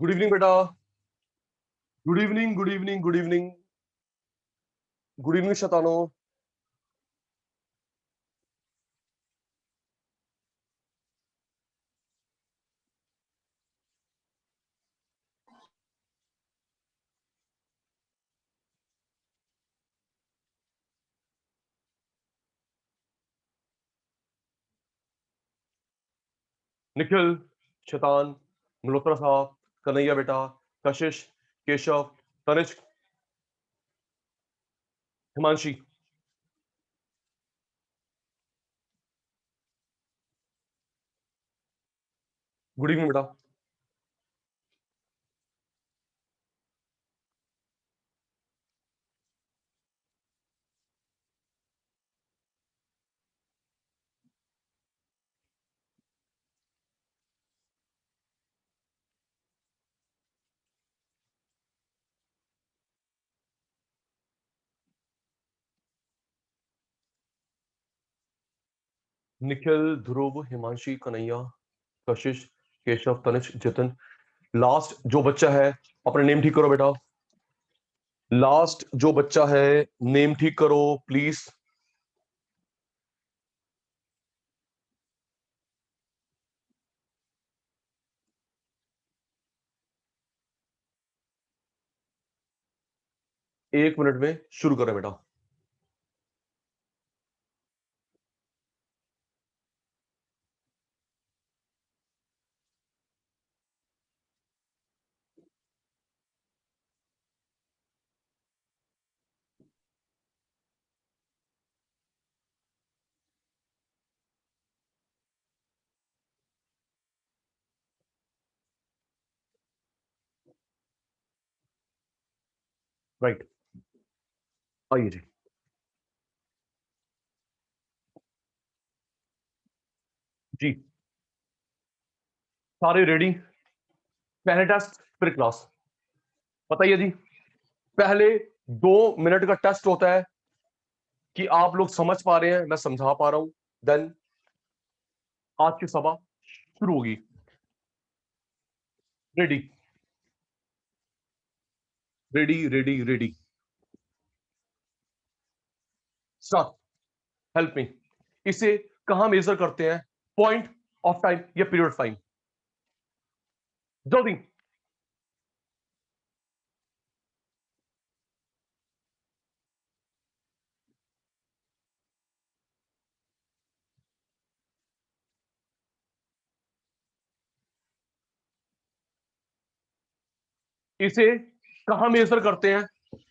Good evening बेटा। Good evening, good evening, good evening, good evening Shatano. Nikhil, Shatan, Malhotra साहब, कन्हैया बेटा, Kashish, Keshav, Tanishk, Himanshi. Good evening बेटा। निखिल, ध्रुव, हिमांशी, कन्हैया, कशिश, केशव, तनिष्क, जितिन। लास्ट जो बच्चा है अपना नेम ठीक करो बेटा। लास्ट जो बच्चा है नेम ठीक करो प्लीज। एक मिनट में शुरू करें बेटा। राइट, आइए जी। जी, सारे रेडी। पहले टेस्ट फिर क्लास। बताइए जी। पहले 2 मिनट का टेस्ट होता है कि आप लोग समझ पा रहे हैं, मैं समझा पा रहा हूं। देन आज की सभा शुरू होगी। Ready, ready, ready, ready, start. Help me. इसे कहां मेजर करते हैं? पॉइंट ऑफ टाइम या पीरियड ऑफ टाइम? जल्दी। इसे कहां मेजर करते हैं?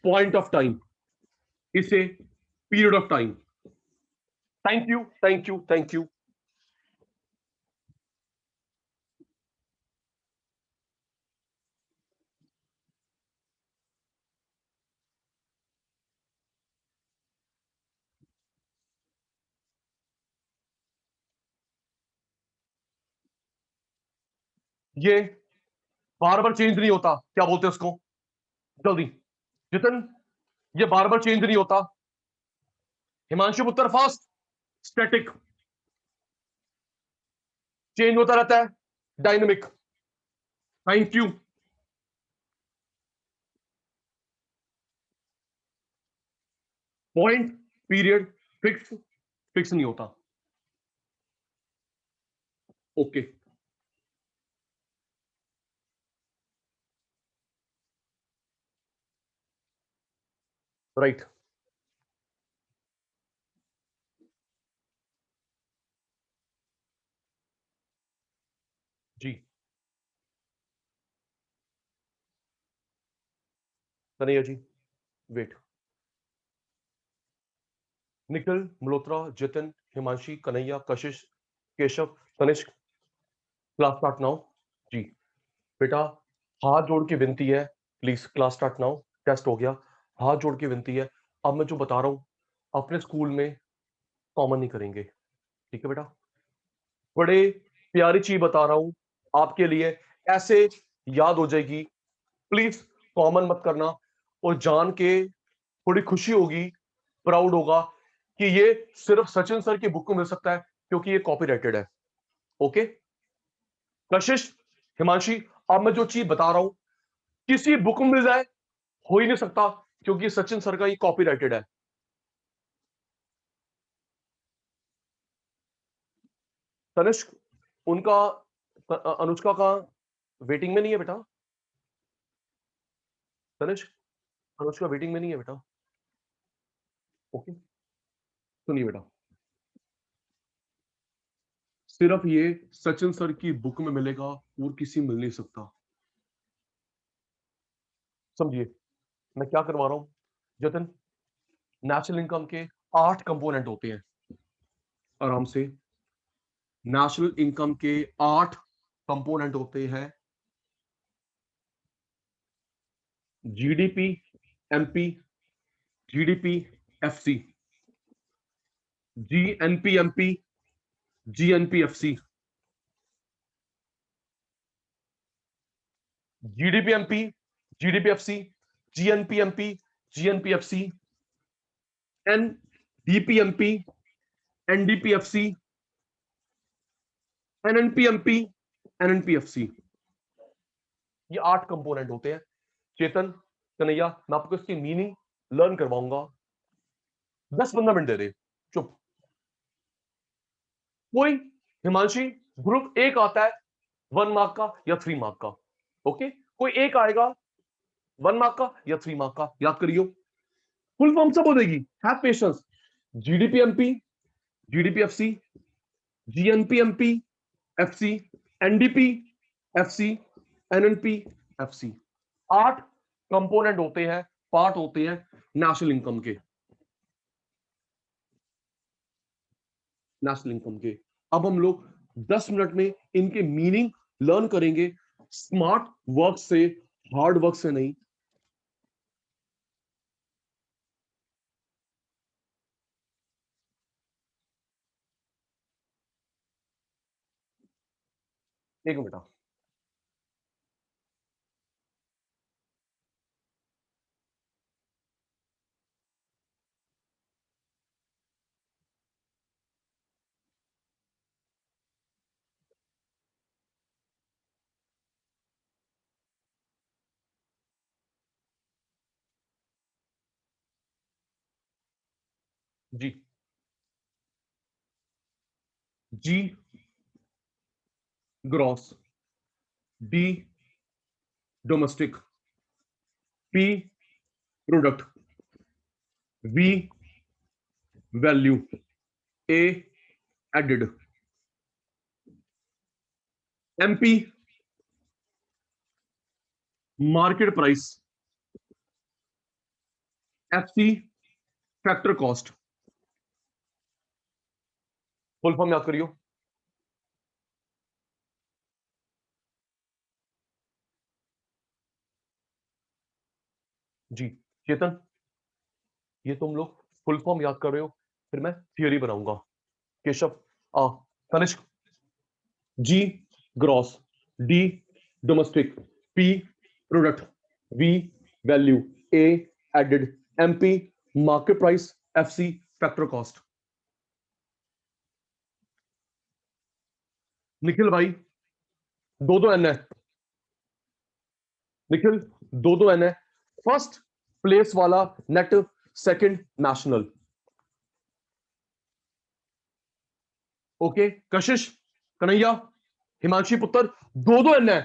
Point of time. इसे period of time. Thank you, thank you, thank you. ये बार बार चेंज नहीं होता, क्या बोलते हैं उसको? जल्दी। जितन, ये बार बार चेंज नहीं होता। हिमांशु पुत्र फास्ट। स्टैटिक। चेंज होता रहता है। Dynamic. Thank you. Point, period, fix, fix नहीं होता। ओके। राइट। जी, Kanhaiya ji, wait. Nikhil, Malhotra, Jitin, Himanshi, Kanhaiya, Kashish, Keshav, Tanishk. Class start now. जी बेटा, हाथ जोड़ के विनती है, please class start now. Test हो गया। हाथ जोड़ के विनती है, अब मैं जो बता रहा हूं अपने स्कूल में कॉमन नहीं करेंगे, ठीक है बेटा? बड़े प्यारी चीज बता रहा हूं आपके लिए, ऐसे याद हो जाएगी। प्लीज कॉमन मत करना। और जान के थोड़ी खुशी होगी, प्राउड होगा कि ये सिर्फ सचिन सर की बुक को मिल सकता है क्योंकि ये कॉपीराइटेड है। ओके? कशिश, हिमांशी, अब मैं जो चीज बता रहा हूं किसी बुक में मिल जाए हो ही नहीं सकता, क्योंकि सचिन सर का ये कॉपीराइटेड है। तनिष्क, उनका अनुष्का का वेटिंग में नहीं है बेटा। तनिष्क, अनुष्का वेटिंग में नहीं है बेटा। ओके, सुनिए बेटा, सिर्फ ये सचिन सर की बुक में मिलेगा और किसी मिल नहीं सकता। समझिए मैं क्या करवा रहा हूं जतन। नेशनल इनकम के 8 कंपोनेंट होते हैं। आराम से, नेशनल इनकम के 8 कंपोनेंट होते हैं। GDP MP, GDP FC, GNP MP, GNP FC, GDP MP, GDP FC, GNP MP, GNP FC, NDP MP, NDP FC, NNP MP, NNP FC. ये 8 कंपोनेंट होते हैं। चेतन, कन्हैया, मैं आपको इसकी मीनिंग लर्न करवाऊंगा। 10-15 मिनट दे दे, चुप। कोई हिमांशी ग्रुप एक आता है 1 मार्क का या 3 मार्क का। ओके, कोई एक आएगा 1 मार्क का या 3 मार्क का। याद करियो, फुल फॉर्म सब हो जाएगी। Have patience. GDP MP, GDP FC, GNP MP, FC, NDP FC, NNP FC. 8 component होते हैं, पार्ट होते हैं नेशनल इनकम के। नेशनल इनकम के अब हम लोग 10 मिनट में इनके मीनिंग लर्न करेंगे, स्मार्ट वर्क से, हार्ड वर्क से नहीं। एक minute. G, G gross, D domestic, P product, V value, A added, MP market price, FC factor cost. Full form याद करियो। जी चेतन, ये तुम लोग फुल फॉर्म याद कर रहे हो, फिर मैं थियोरी बनाऊंगा। केशव, आ Tanishk, G gross, D domestic, P product, V value, A added, MP market price, FC factor cost. Nikhil भाई, दो दो एन है। निखिल, दो दो एन है। फर्स्ट प्लेस वाला नेट, सेकंड नेशनल। ओके, कशिश, कन्हैया, हिमांशी पुत्र, दो दो एन है।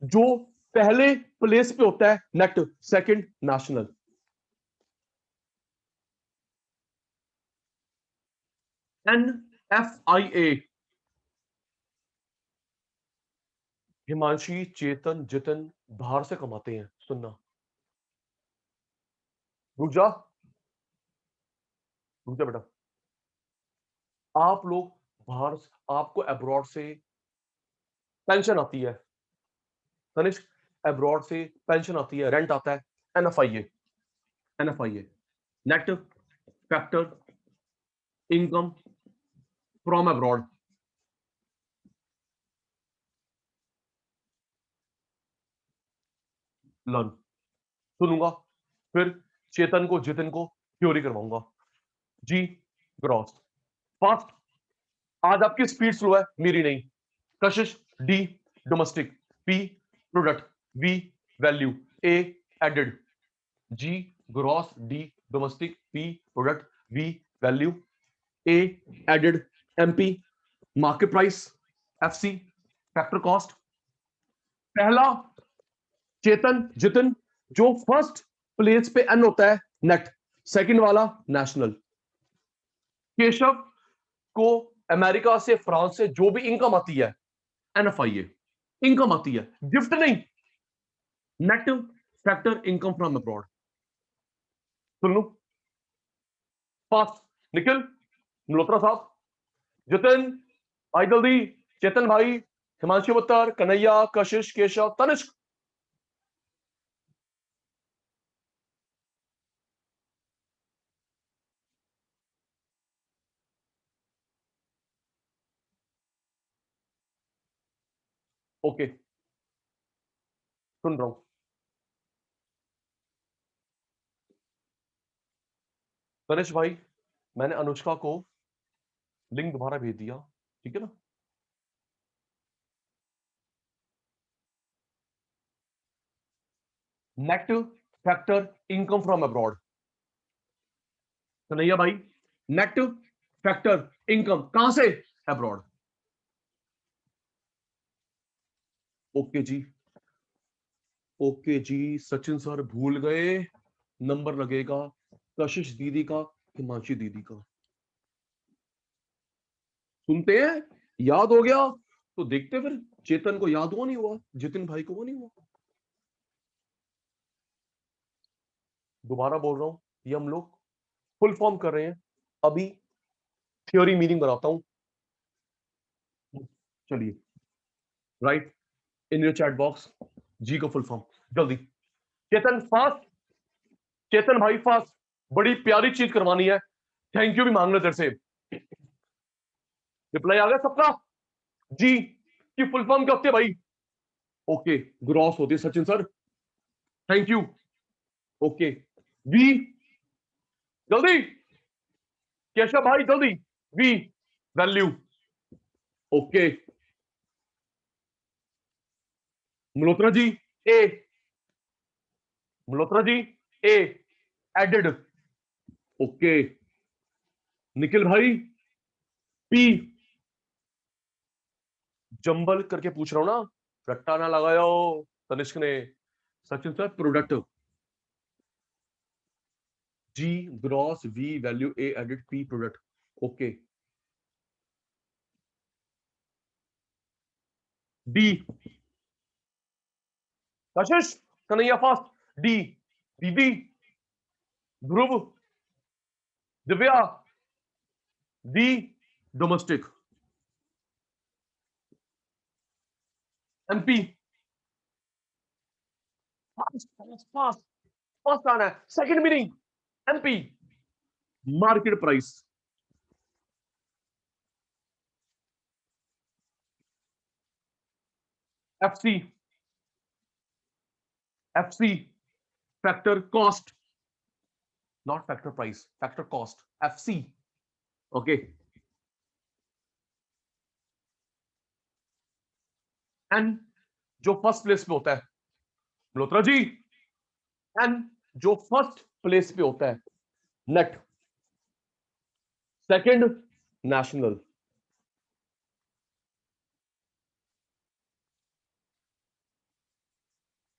जो पहले प्लेस पे होता है net, second national. N F I A. Himanshi, Chetan, Jitan बाहर से कमाते हैं, सुनना। रुक जा, रुक जा बेटा। आप लोग बाहर, आपको अब्रॉड से पेंशन आती है। तनिष्क, अब्रॉड से पेंशन आती है, रेंट आता है। NFIA, NFIA net factor income from abroad. Learn, सुनूंगा, फिर चेतन को जितिन को थ्योरी करवाऊंगा। G gross, fast. आज आपकी स्पीड स्लो है, मेरी नहीं। Kashish, D domestic, P product, V value, A added, G gross, D domestic, P product, V value, A added, MP market price, FC factor cost. पहला चेतन जितन जो फर्स्ट प्लेस पे N होता है नेट, सेकंड वाला national. Keshav को अमेरिका से, France से जो भी इनकम आती है, NFIA इनकम आती है, गिफ्ट नहीं, net factor income from abroad. Soon low fast, Nikhil, Malhotra साहब, जितिन, आई जल्दी, चेतन भाई, हिमांशु बत्तर, कन्हैया, कशिश, केशव, तनिष्क। ओके, सुन रहा हूं। तनिष्क भाई, मैंने अनुष्का को लिंक दोबारा भेज दिया, ठीक है ना? Net factor income from abroad. Kanhaiya भाई, नेट फैक्टर इनकम कहां से? अब्रॉड। ओके जी, ओके जी। सचिन सर भूल गए, नंबर लगेगा कशिश दीदी का, हिमांशी दीदी का। सुनते हैं, याद हो गया तो देखते, फिर चेतन को याद हुआ नहीं हुआ, जितिन भाई को वो नहीं हुआ। दोबारा बोल रहा हूं, ये हम लोग फुल फॉर्म कर रहे हैं अभी, थ्योरी मीनिंग बनाता हूं। चलिए, write in your chat box G का फुल फॉर्म, जल्दी। चेतन फास्ट, चेतन भाई फास्ट, बड़ी प्यारी चीज करवानी है, थैंक यू भी मांग रहे तेरे से। रिप्लाई आ गया सबका? जी की फुल फॉर्म क्या होती है भाई? ओके, ग्रॉस होती है Sachin sir, thank you. Okay, V, जल्दी, केशव भाई जल्दी, V value. Okay, Malhotra ji, A, Malhotra ji, A added. Okay, Nikhil भाई, पी, जंबल करके पूछ रहा हूं ना, रट्टा ना लगाया हो तनिष्क ने। Sachin sir product, G gross, V value, A edit, P product. Okay, D, Kashish, Kanhaiya fast, D, दीदी, Dhruv, Divya, D domestic, MP fast fast fast fast आना है, second meaning MP market price, FC, FC factor cost, not factor price, factor cost, FC। Okay, N जो first place पे होता है, Malhotra ji, N जो first place पे होता है नेट, सेकंड नेशनल।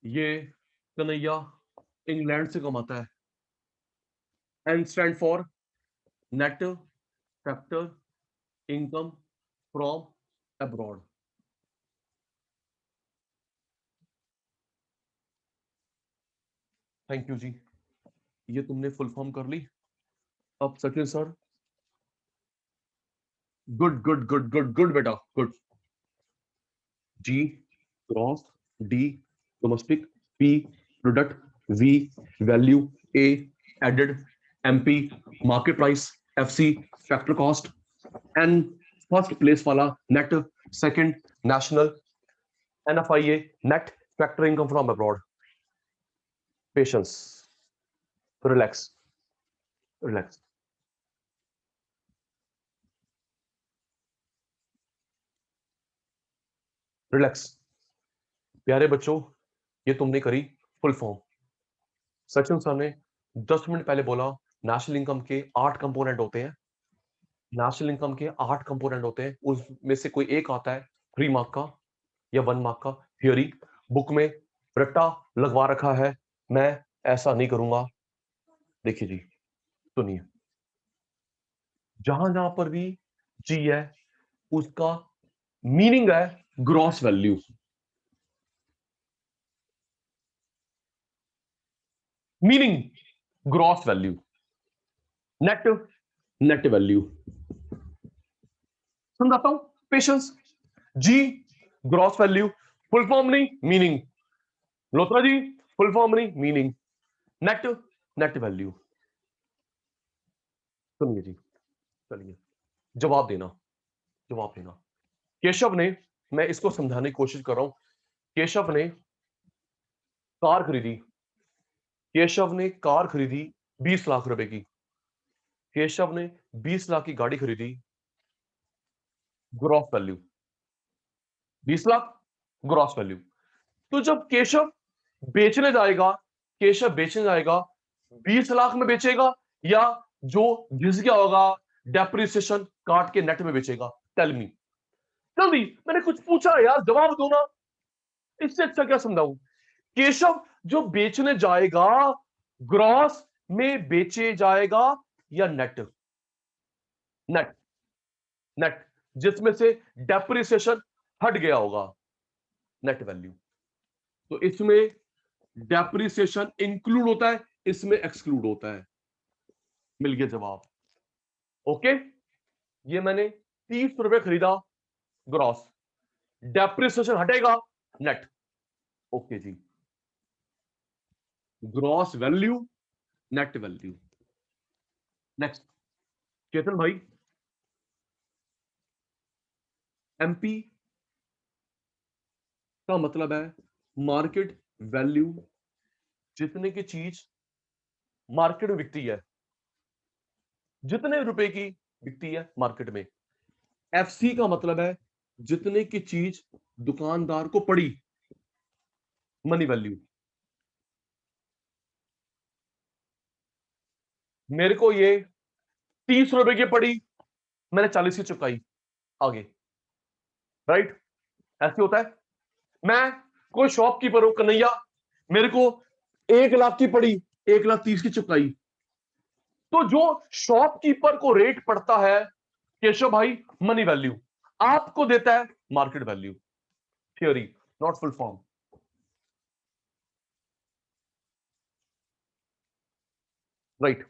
ये कन्हैया इंग्लैंड से कमाता है, N stand for net factor income from abroad. Thank you जी, ये तुमने फुल फॉर्म कर ली। अब Sachin sir, good good good good good बेटा, good. G cross, D domestic, P product, V value, A added, MP market price, FC factor cost, N first place वाला net, second national, NFIA net factor income from abroad. Patience, relax, relax, relax, प्यारे बच्चों, ये तुमने करी full form. Sachin sir ने 10 minute पहले बोला national income के 8 कंपोनेंट होते हैं। नेशनल इनकम के 8 कंपोनेंट होते हैं, उसमें से कोई एक आता है 3 मार्क का या 1 मार्क का थियोरी। बुक में रट्टा लगवा रखा है, मैं ऐसा नहीं करूंगा। देखिए जी, सुनिए, जहां जहां पर भी जी है उसका मीनिंग है gross value. Meaning gross value, net net value. समझाता हूं, पेशेंस। जी ग्रॉस वैल्यू, फुल फॉर्म नहीं मीनिंग। लोत्रा जी फुल फॉर्म नहीं मीनिंग, नेट नेट वैल्यू। सुनिए जी, चलिए जवाब देना, जवाब देना। केशव ने, मैं इसको समझाने की कोशिश कर रहा हूं, केशव ने कार खरीदी, केशव ने कार खरीदी 20 लाख रुपए की। केशव ने 20 लाख की गाड़ी खरीदी, gross value 20 lakh, gross value. तो जब केशव बेचने जाएगा, केशव बेचने जाएगा 20 लाख में बेचेगा या जो घिस गया होगा डेप्रिसिएशन काट के नेट में बेचेगा? टेल मी जल्दी, मैंने कुछ पूछा यार, जवाब दो ना, इससे अच्छा क्या समझाऊं? केशव जो बेचने जाएगा ग्रॉस में बेचे जाएगा या नेट? नेट, नेट जिसमें से डेप्रिसिएशन हट गया होगा, नेट वैल्यू। तो इसमें डेप्रिसिएशन इंक्लूड होता है, इसमें एक्सक्लूड होता है। मिल गया जवाब। ओके, ये मैंने 30 रुपए खरीदा ग्रॉस, डेप्रिसिएशन हटेगा net. Okay G, gross value, net value. Next, Chetan भाई, एमपी का मतलब है मार्केट वैल्यू, जितने की चीज मार्केट में बिकती है, जितने रुपए की बिकती है मार्केट में। एफसी का मतलब है जितने की चीज दुकानदार को पड़ी, मनी वैल्यू। मेरे को ये 30 रुपए की पड़ी, मैंने 40 की चुकाई, आगे। राइट, ऐसे होता है। मैं कोई शॉपकीपर हूं कन्हैया, मेरे को 1 लाख की पड़ी, 1,30,000 की चुकाई। तो जो शॉपकीपर को रेट पड़ता है केशव भाई, मनी वैल्यू, आपको देता है market value. Theory, not full form. Right,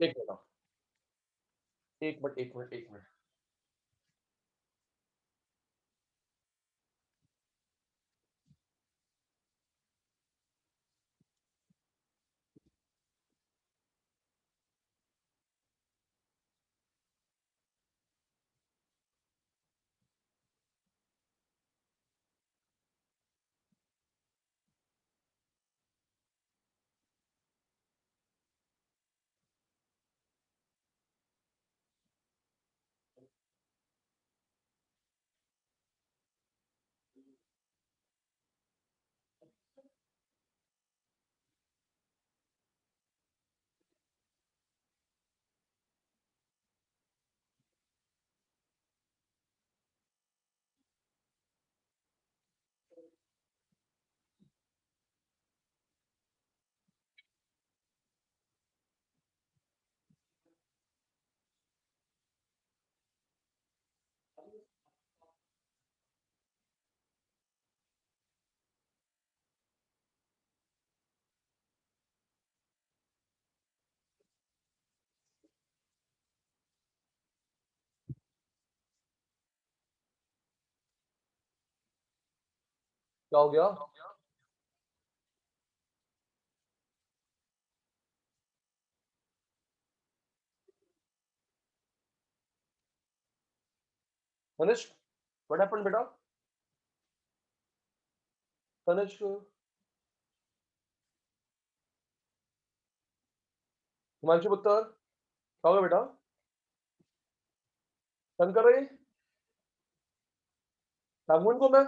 एक मिनट, एक मिनट, एक मिनट, एक मिनट। क्या हो गया? तनिष्क, व्हाट हैपेंड बेटा? तनिष्क, हिमांशु पुत्र, क्या हो गया बेटा? तन कर रही? पेंगुइन को मैं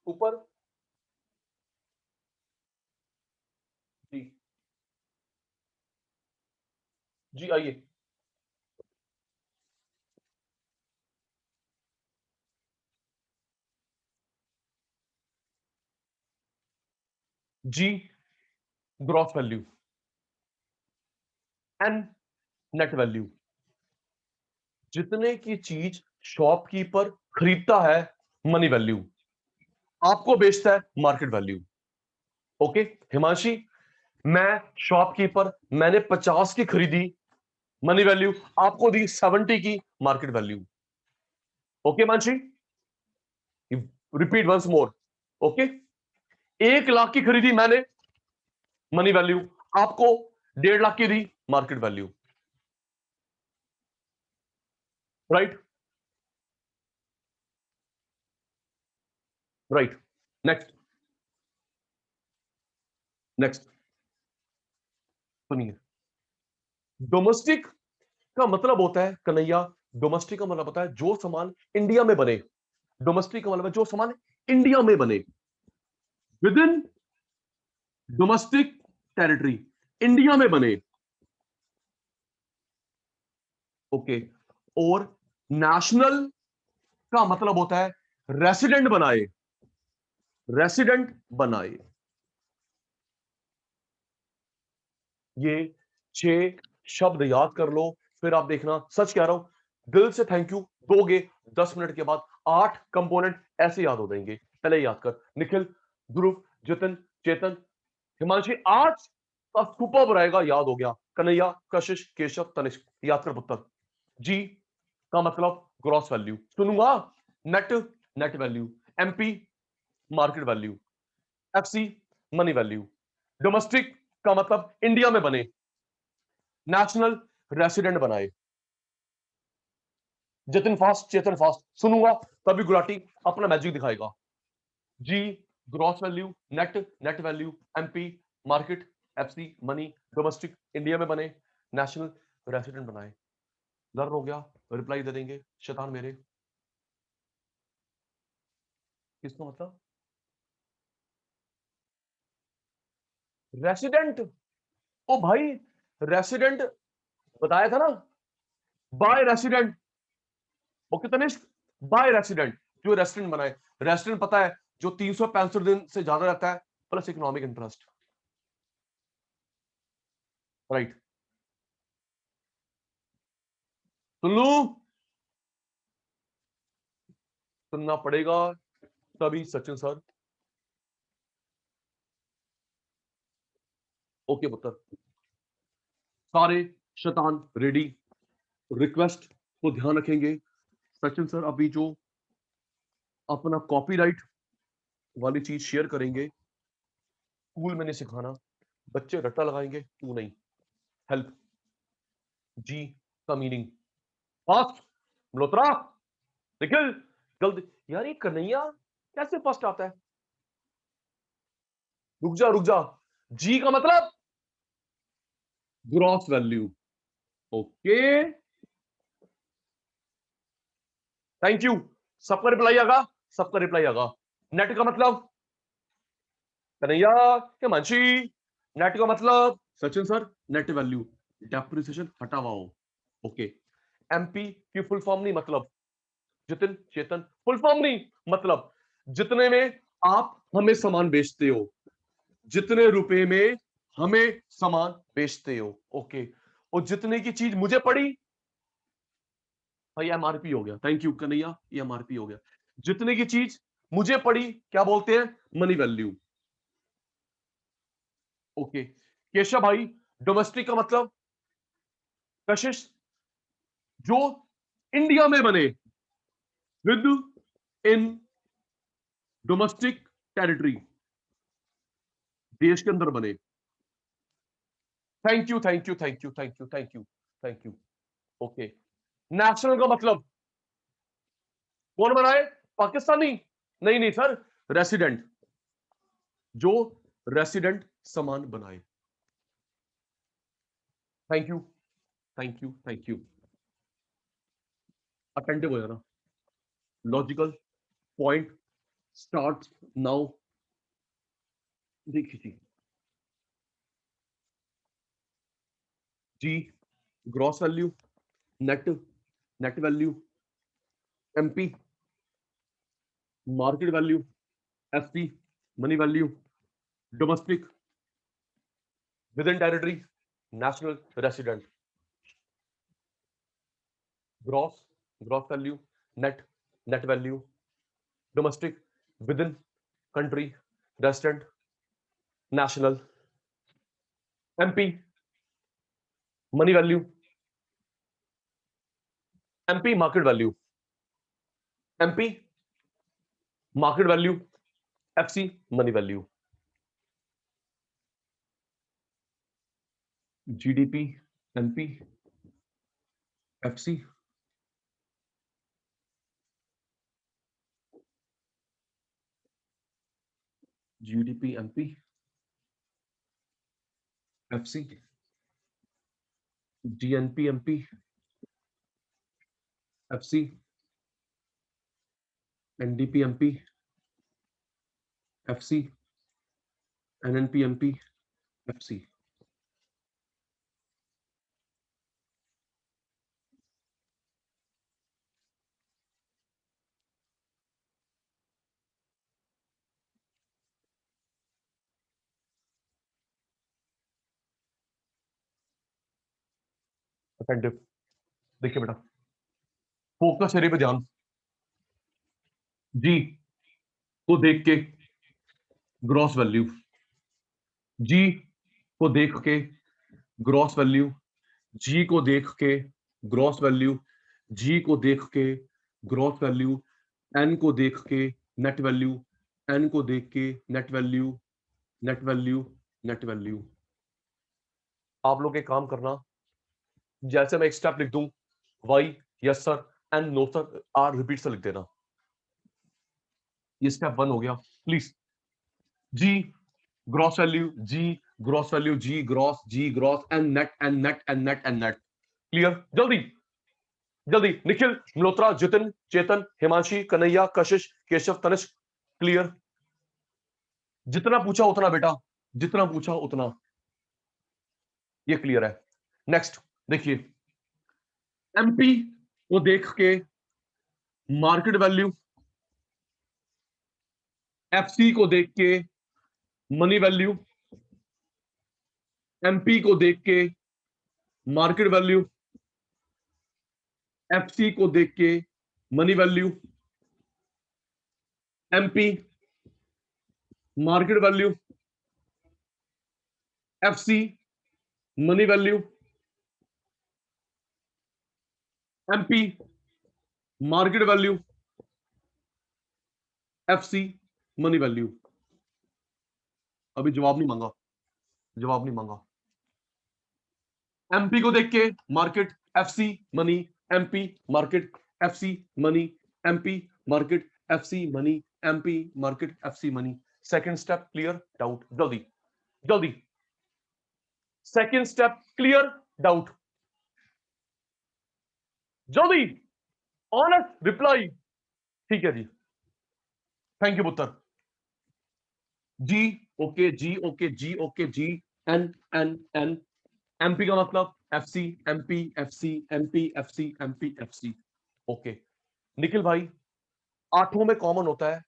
ऊपर जी जी आइए G gross value, N net value, जितने की चीज शॉपकीपर खरीदता है मनी वैल्यू, आपको बेचता है मार्केट वैल्यू। ओके हिमांशी, मैं शॉपकीपर, मैंने 50 की खरीदी मनी वैल्यू, आपको दी 70 की market value. Okay Himanshi, repeat once more. Okay 1 lakh की खरीदी मैंने मनी वैल्यू, आपको 1.5 लाख की दी market value. Right right. Next next सुनिए, डोमेस्टिक का मतलब होता है कन्हैया, डोमेस्टिक का मतलब होता है जो सामान इंडिया में बने। डोमेस्टिक का मतलब है जो सामान इंडिया में बने, with in domestic territory, India में बने। ओके, और नेशनल का मतलब होता है रेसिडेंट बनाए, रेसिडेंट बनाए। ये 6 शब्द याद कर लो, फिर आप देखना, सच कह रहा हूं, दिल से थैंक यू दोगे, 10 मिनट के बाद 8 कंपोनेंट ऐसे याद हो जाएंगे। पहले याद कर निखिल, ध्रुव, जितिन, चेतन, हिमांशी, आज का सुपर रहेगा, याद हो गया। कन्हैया, कशिश, केशव, तनिष्क, याद कर पुत्र। जी का मतलब ग्रॉस वैल्यू, सुनूंगा net, net value, MP market value, FC money value, domestic का मतलब इंडिया में बने, नेशनल रेसिडेंट बनाए। जतिन फास्ट, चेतन फास्ट, सुनूंगा तभी गुलाटी अपना मैजिक दिखाएगा। G gross value, net, net value, MP market, FC money, domestic India में बने, नेशनल रेसिडेंट बनाए। लर्न हो गया, रिप्लाई दे देंगे शैतान मेरे। किसका मतलब रेसिडेंट? ओ भाई, रेसिडेंट बताया था ना, by resident. Okay Tanishq, by resident, जो रेसिडेंट बनाए। रेसिडेंट पता है, जो 365 दिन से ज्यादा रहता है, प्लस इकोनॉमिक इंटरेस्ट। राइट, सुन लू, सुनना पड़ेगा तभी सचिन सर। ओके पुत्र, सारे शैतान रेडी, रिक्वेस्ट को ध्यान रखेंगे। सचिन सर अभी जो अपना कॉपीराइट वाली चीज शेयर करेंगे, स्कूल में नहीं सिखाना, बच्चे रट्टा लगाएंगे, तू नहीं। हेल्प, जी का मीनिंग फास्ट, मल्होत्रा, निखिल, जल्द। यार ये कन्हैया कैसे फर्स्ट आता है? रुक जा रुक जा, जी का मतलब gross value. Okay thank you, सबका रिप्लाई आगा, सबका रिप्लाई आगा। नेट का मतलब कन्हैया, हिमांशी, नेट का मतलब Sachin sir, net value, depreciation हटा हुआ हो। ओके, एमपी की फुल फॉर्म नहीं मतलब, जितिन, चेतन, फुल फॉर्म नहीं मतलब, जितने में आप हमें सामान बेचते हो, जितने रुपए में हमें सामान बेचते हो। ओके, और जितने की चीज मुझे पड़ी, भाई एमआरपी हो गया, थैंक यू कन्हैया, ये एमआरपी हो गया। जितने की चीज मुझे पड़ी क्या बोलते हैं, मनी वैल्यू। ओके केशव भाई, डोमेस्टिक का मतलब कशिश, जो इंडिया में बने, विद इन डोमेस्टिक टेरिटरी, देश के अंदर बने। Thank you thank you thank you thank you thank you thank you. Okay, national का मतलब कौन बनाए, पाकिस्तानी? नहीं नहीं सर, रेसिडेंट, जो रेसिडेंट सामान बनाए। Thank you thank you thank you, attentive हो जाना, लॉजिकल पॉइंट स्टार्ट नाउ। देखिए G, gross value, net, net value, MP, market value, FC, money value, domestic, within territory, national resident. Gross, gross value, net, net value, domestic, within country, resident, national, MP, money value, MP market value, MP market value, FC money value, GDP, MP, FC, GDP, MP, FC, GNP, MP, FC, NDP, MP, FC, NNP, MP, FC. Attentive, देखिए बेटा, focus area पे ध्यान। जी को देख के gross value, जी को देख के ग्रॉस वैल्यू, जी को देख के ग्रॉस वैल्यू, जी को देख के ग्रॉस वैल्यू, एन को देख के नेट वैल्यू, एन को देख के net value, net value, net value. आप लोग एक काम करना, जैसे मैं एक स्टेप लिख दूं, why yes sir and no sir, आर रिपीट से लिख देना। ये स्टेप 1 हो गया। Please, G gross value, ji gross value, ji gross and net and net and net and net. Clear? जल्दी जल्दी, निखिल, मल्होत्रा, जितिन, चेतन, हिमांशी, कन्हैया, कशिश, केशव, तनिष्क। क्लियर? जितना पूछा उतना बेटा, जितना पूछा उतना। ये क्लियर है। नेक्स्ट देखिए, एमपी को देख के मार्केट वैल्यू, एफसी को देख के मनी वैल्यू, एमपी को देख के मार्केट वैल्यू, एफसी को देख के money value, MP market value, FC money value, MP market value, FC money value. अभी जवाब नहीं मांगा, जवाब नहीं मांगा। एमपी को देख के market, FC money, MP market, FC money, MP market, FC money, MP market, FC money. Second step clear? Doubt? जल्दी जल्दी, सेकंड स्टेप क्लियर? डाउट? जल्दी, ऑनेस्ट रिप्लाई। ठीक है जी, थैंक यू पुत्र। जी ओके, जी ओके, जी okay, G N N N, MP का मतलब FC, MP FC, MP FC, MP FC. Okay Nikhil भाई, आठों में कॉमन होता है,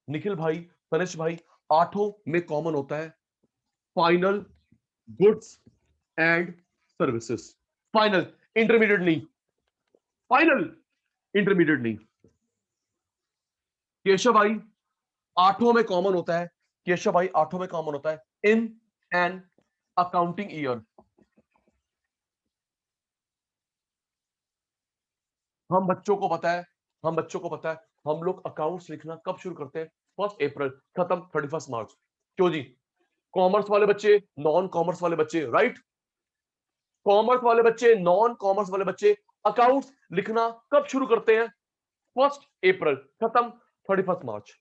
निखिल भाई, तनिष भाई, आठों में कॉमन होता है final goods and services. Final, intermediate नहीं, फाइनल इंटरमीडिएट नहीं। केशव भाई, आठों में कॉमन होता है, केशव भाई, आठों में कॉमन होता है इन एन अकाउंटिंग ईयर। हम बच्चों को पता है, हम बच्चों को पता है, हम लोग अकाउंट्स लिखना कब शुरू करते हैं? 1 अप्रैल, खत्म 31 मार्च। क्यों जी? कॉमर्स वाले बच्चे, नॉन कॉमर्स वाले बच्चे, राइट? कॉमर्स वाले बच्चे, नॉन कॉमर्स वाले बच्चे अकाउंट्स लिखना कब शुरू करते हैं? 1 अप्रैल, खत्म 31 मार्च।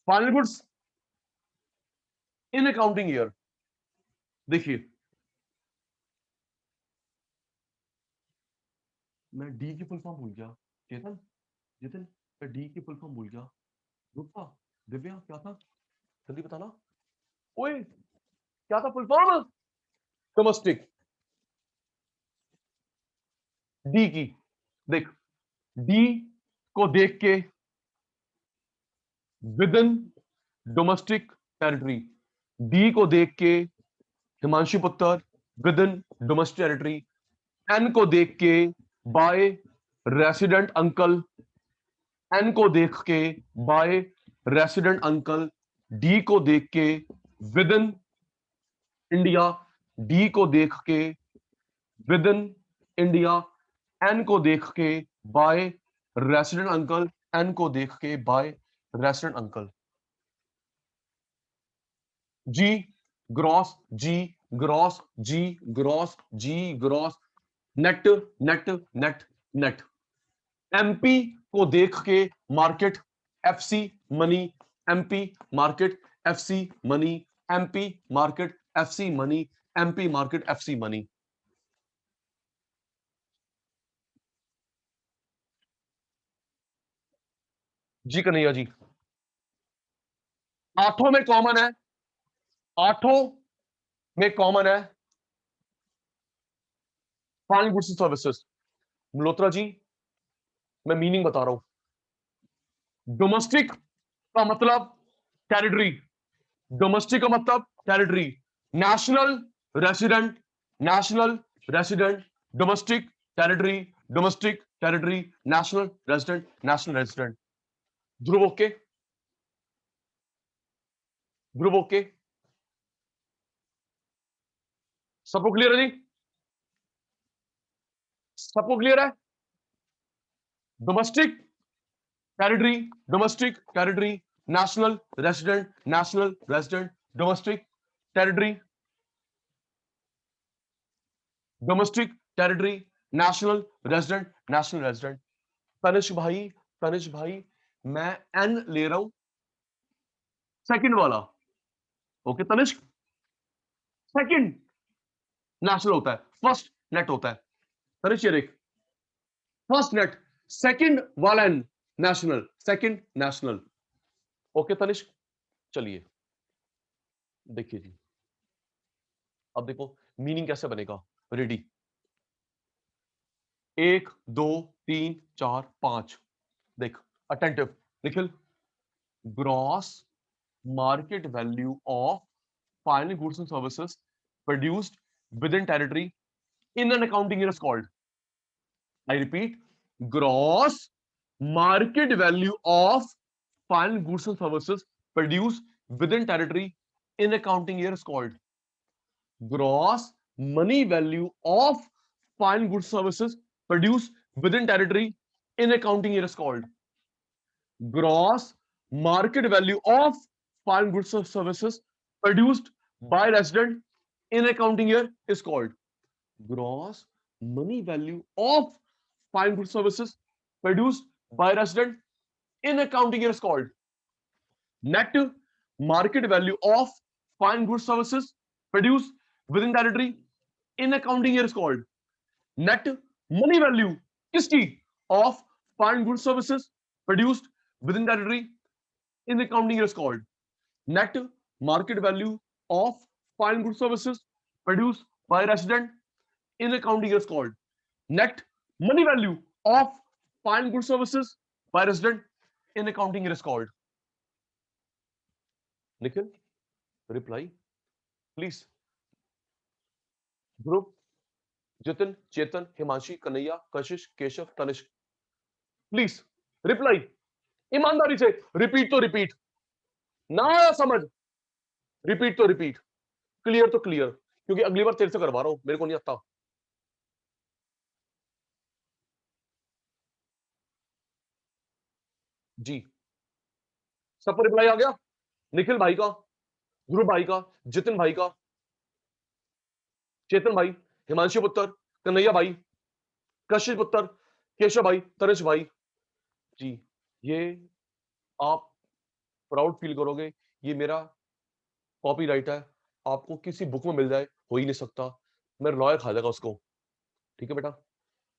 Final goods in accounting year. देखिए, मैं डी की फुल फॉर्म भूल गया। चेतन, जितिन, डी की फुल फॉर्म भूल गया। रुका, दिव्या क्या था, जल्दी बताना। ओए क्या था फुल फॉर्म? डोमेस्टिक। डी की, देख, डी को देख के within domestic territory, D को देख के हिमांशु पुत्र within domestic territory, N को देख के बाय रेसिडेंट अंकल, एन को देख के बाय रेसिडेंट अंकल, डी को देख के विद इन इंडिया, डी को देख के विद इन इंडिया, एन को देख के बाय रेसिडेंट अंकल, एन को देख के by resident uncle. G gross, G gross, G gross, G gross, net net net net. MP को देख के market, FC money, MP market, FC money, MP market, FC money, MP market, FC money. जी कन्हैया जी, आठों में common है, आठों में common है fine goods and services. Malhotra ji, मैं मीनिंग बता रहा हूं। डोमेस्टिक का मतलब टेरिटरी, डोमेस्टिक का मतलब territory, national resident, national resident, domestic territory, domestic territory, national resident, national resident. Dhruv okay, Dhruv okay, सबको क्लियर है जी? सबको क्लियर है? Domestic territory, domestic territory, national resident, national resident, domestic territory, domestic territory, national resident, national resident. Tanishk भाई, तनिष्क भाई, मैं N ले रहा हूं सेकंड वाला। ओके तनिष्क, सेकंड नेशनल होता है, फर्स्ट नेट होता है। तनिष्क ये देख, फर्स्ट नेट, सेकंड वाला N national, second national. Okay Tanishq, चलिए देखिए जी, अब देखो मीनिंग कैसे बनेगा। रेडी, एक दो तीन चार पांच, देख attentive, Nikhil. Gross market value of final goods and services produced with in territory in an accounting year is called, I repeat, gross market value of final goods and services produced within territory in accounting year is called, gross money value of final goods services produced within territory in accounting year is called, gross market value of final goods and services produced by resident in accounting year is called, gross money value of fine goods services produced by resident in accounting year is called, net market value of fine goods services produced within territory in accounting year is called, net money value किसकी of fine goods services produced within territory in accounting year is called, net market value of fine goods services produced by resident in accounting year is called, net money value of fine goods services by resident in accounting year is called. Nikhil, reply please. Dhruv, Jitin, Chetan, Himanshi, Kanaya, Kashish, Keshav, Tanishq, please reply ईमानदारी से। Repeat तो repeat, ना आया समझ, repeat तो repeat, clear तो clear, क्योंकि अगली बार तेरे से करवा रहा हूं, मेरे को नहीं आता। जी सबको रिप्लाई आ गया? निखिल भाई का, ध्रुव भाई का, जितिन भाई का, चेतन भाई, हिमांशु पुत्र, कन्हैया भाई, कशिश पुत्र, केशव भाई, तनिष भाई। जी ये आप प्राउड फील करोगे, ये मेरा कॉपीराइट है, आपको किसी बुक में मिल जाए हो ही नहीं सकता, मैं लॉयर खा जाएगा उसको। ठीक है बेटा,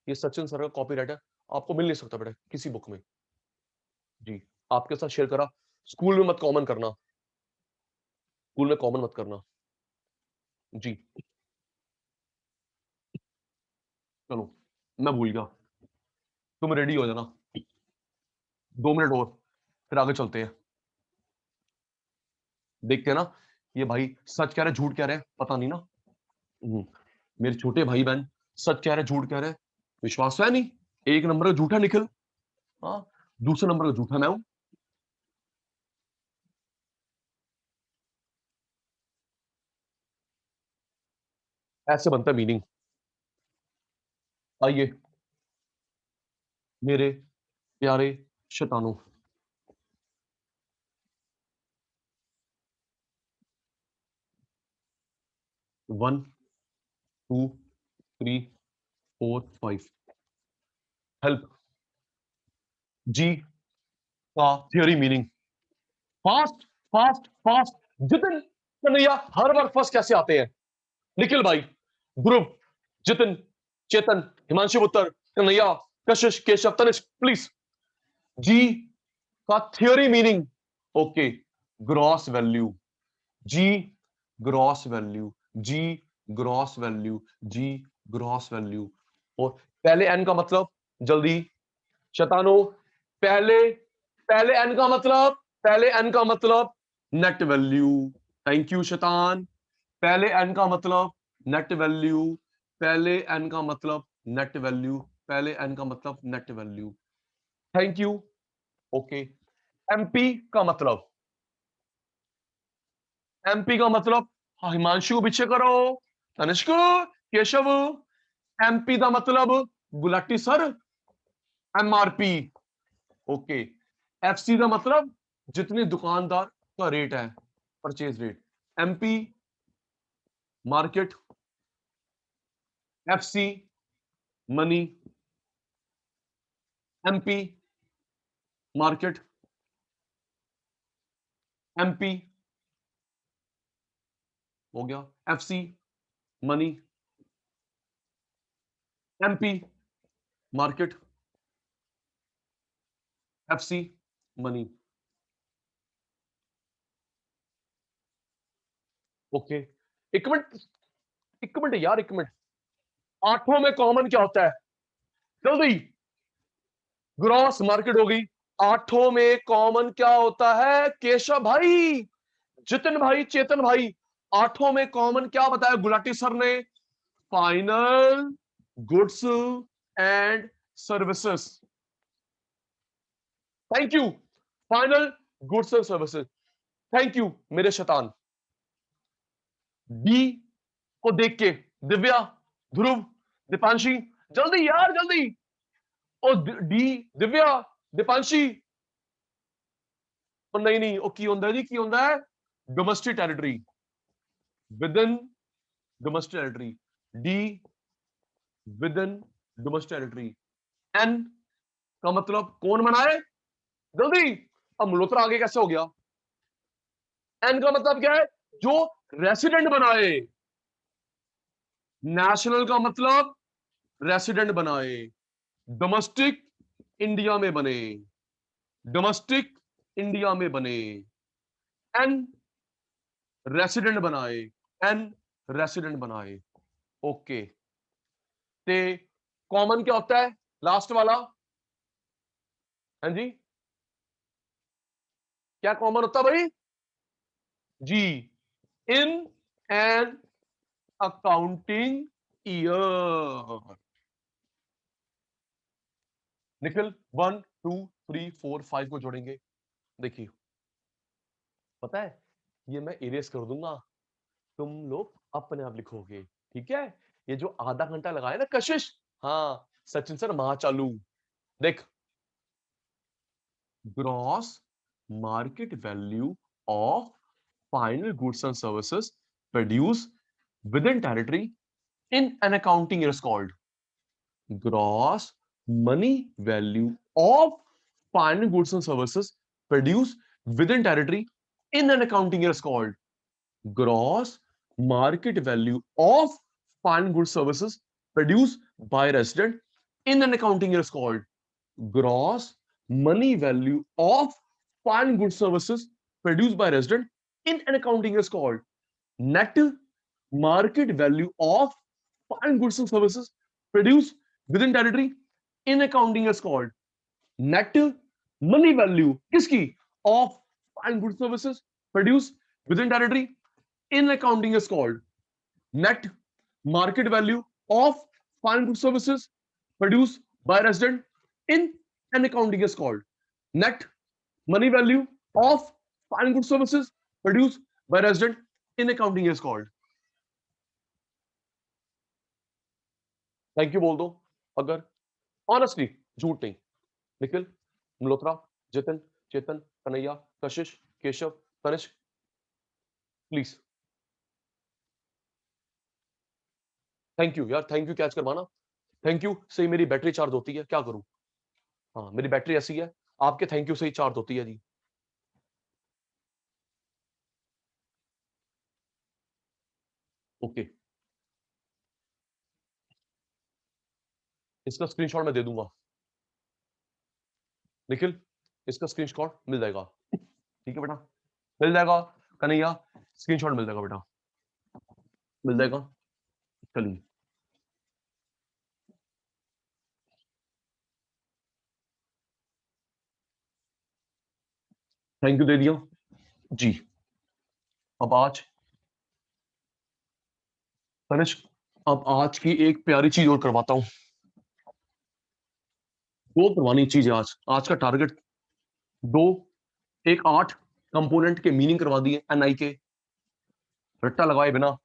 ये सचिन सर का कॉपीराइट है, आपको मिल नहीं सकता बेटा किसी बुक में। जी, आपके साथ शेयर करा। स्कूल में मत कॉमन करना, स्कूल में कॉमन मत करना। जी, चलो, मैं भूल गया। तुम रेडी हो जाना, 2 मिनट और, फिर आगे चलते हैं। देखते हैं ना, ये भाई सच कह रहे झूठ कह रहे हैं, पता नहीं ना। मेरे छोटे भाई बहन सच कह रहे झूठ कह रहे, विश्वास है नहीं। एक नंबर का झूठा निखिल, हाँ, दूसरे नंबर का झूठा मैं हूं। ऐसे बनता है मीनिंग। आइए मेरे प्यारे शैतानों, 1 2 3 4 5। हेल्प। जी का theory meaning. Fast fast fast. Jitin Kanhaiya हर बार फर्स्ट कैसे आते हैं? निखिल भाई, ध्रुव, जितिन, चेतन, हिमांशु पुत्र, कन्हैया, कशिश, केशव, तनिष्क, प्लीज। जी का theory meaning. Okay, gross value. जी ग्रॉस वैल्यू। जी ग्रॉस वैल्यू। जी ग्रॉस वैल्यू। और पहले एन का मतलब, जल्दी शतानो, पहले पहले एन का मतलब, पहले एन का मतलब नेट वैल्यू। थैंक यू शतान। पहले एन का मतलब नेट वैल्यू। पहले एन का मतलब नेट वैल्यू। पहले एन का मतलब net value. Thank you. Okay, MP का मतलब, एमपी का मतलब, हाँ, हिमांशु पीछे करो, तनिष्क, केशव। एमपी का मतलब Gulati sir, MRP. Okay, FC का मतलब जितने दुकानदार का रेट है, purchase rate. MP market, FC money, MP market, MP हो गया, FC money, MP market, FC money. Okay, एक मिनट, एक मिनट यार, एक मिनट। आठों में कॉमन क्या होता है? जल्दी। ग्रॉस मार्केट होगी। आठों में कॉमन क्या होता है केशव भाई, जितिन भाई, चेतन भाई? आठों में कॉमन क्या बताया गुलाटी सर ने? Final goods and services. Thank you. Final goods and services. Thank you मेरे शैतान। डी को देख के, दिव्या, ध्रुव, दीपांशी, जल्दी यार जल्दी। ओ डी, दिव्या, दीपांशी। और नहीं नहीं, ओ की होंदा है जी, की होंदा है? Domestic territory, within domestic territory. D within domestic territory. N का मतलब कौन बनाए? जल्दी। अब मल्होत्रा आगे कैसे हो गया? एन का मतलब क्या है? जो रेसिडेंट बनाए। नेशनल का मतलब रेसिडेंट बनाए, डोमेस्टिक इंडिया में बने, डोमेस्टिक इंडिया में बने। एन रेसिडेंट बनाए, एन रेसिडेंट बनाए। ओके, ते कॉमन क्या होता है लास्ट वाला? हाँ जी, क्या कॉमन होता है भाई? जी, in an accounting year. Nikhil 1 2 3 4 5 को जोड़ेंगे। देखिए, पता है, ये मैं इरेज कर दूंगा, तुम लोग अपने आप लिखोगे, ठीक है? ये जो आधा घंटा लगाया ना कशिश, हाँ, सचिन सर महाचालू। देख, gross market value of final goods and services produce with in territory in an accounting is called gross money value of final goods and services produced within territory in an accounting year is called gross market value of final goods services produced by resident in an accounting year is called gross money value of fine goods services produced by resident in an accounting is called net market value of fine goods and services produced within territory in accounting is called net money value किसकी of fine goods services produced within territory in accounting is called net market value of fine goods services produced by resident in an accounting is called net money value of fine goods services produced by resident in accounting is called thank you बोल दो अगर honestly झूठ नहीं Nikhil Malhotra Jitin Chetan Kanhaiya Kashish Keshav Tanishq please thank you यार thank you catch करवाना thank you से मेरी battery charge होती है क्या करूं हाँ मेरी बैटरी ऐसी है आपके थैंक यू से ही चार्ज होती है जी ओके इसका स्क्रीनशॉट मैं दे दूंगा निखिल इसका स्क्रीनशॉट मिल जाएगा ठीक है बेटा मिल जाएगा कन्हैया स्क्रीनशॉट मिल जाएगा बेटा मिल जाएगा चलिए थैंक यू दे दिया जी अब आज तनिष्क अब आज की एक प्यारी चीज और करवाता हूं दो करवानी चीज है आज का टारगेट दो एक 8 कंपोनेंट के मीनिंग करवा दिए एनआई के रट्टा लगाए बिना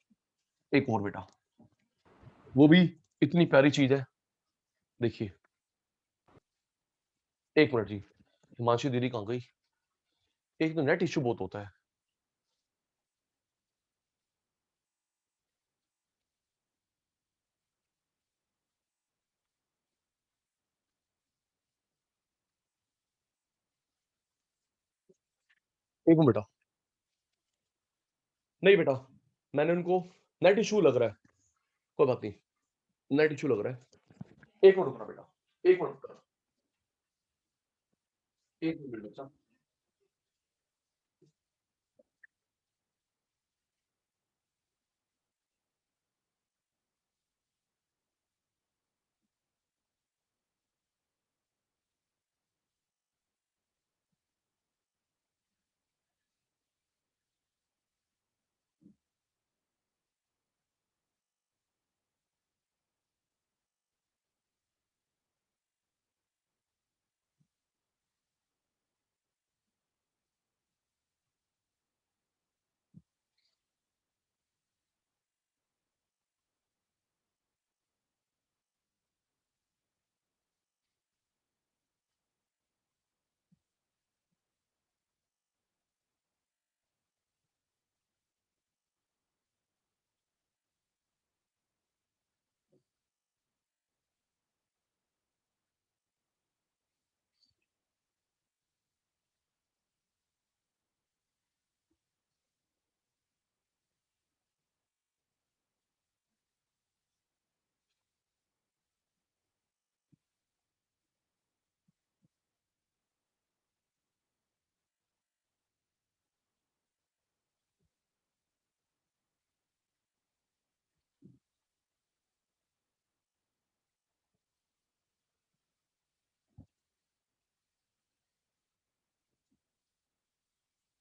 एक और बेटा वो भी इतनी प्यारी चीज है देखिए एक मिनट जी हिमांशी दीदी कहां गई एक तो नेट इश्यू बहुत होता है एक मिनट बेटा नहीं बेटा मैंने उनको नेट इश्यू लग रहा है कोई बात नहीं नेट इश्यू लग रहा है एक मिनट रुकना बेटा एक मिनट रुकना एक मिनट बच्चा